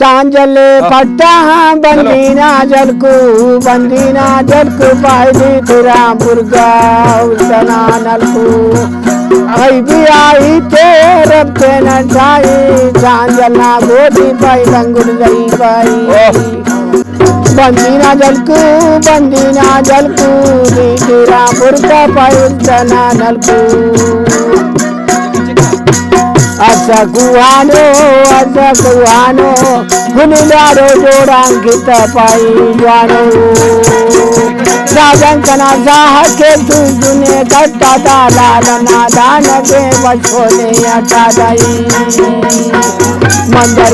चांजले पट्टा बंदीना जलकू पायदी तुरामपुर गाँवना नलकू आई भी आई तेरे पे न जाई चांजलना गोदी पाई रंगुल गई पाई बंदीना जलकू तुरामपुर का पाई तना नलकू अच्छा कुहानो गुनिलारो जोड़ांकित पाई जानो राजन कना साह के तुझने कट्टा लालना दान के बचोने अटा दाई मंदर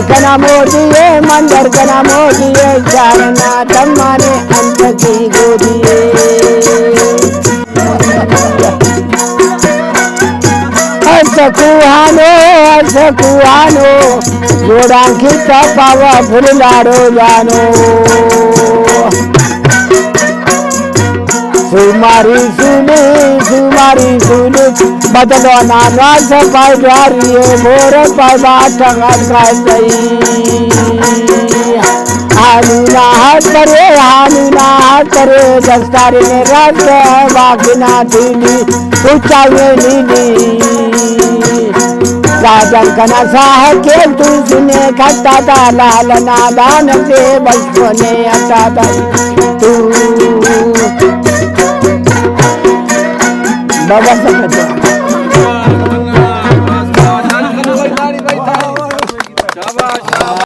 कना मोदिए चारना तम्माने अंत की गोदिए सकुहानो जोड़ांकित पावा फुलारो जानो सुमारी सुनी बदलो नाना सपाई जारिए मोर पाई बात गई हानुना करे दस्तारी में रस बागिना थीली ऊंचाई नीली राजन कना साह के तुझने खट्टा था लाल नादान से बचपने अटा तू बाबा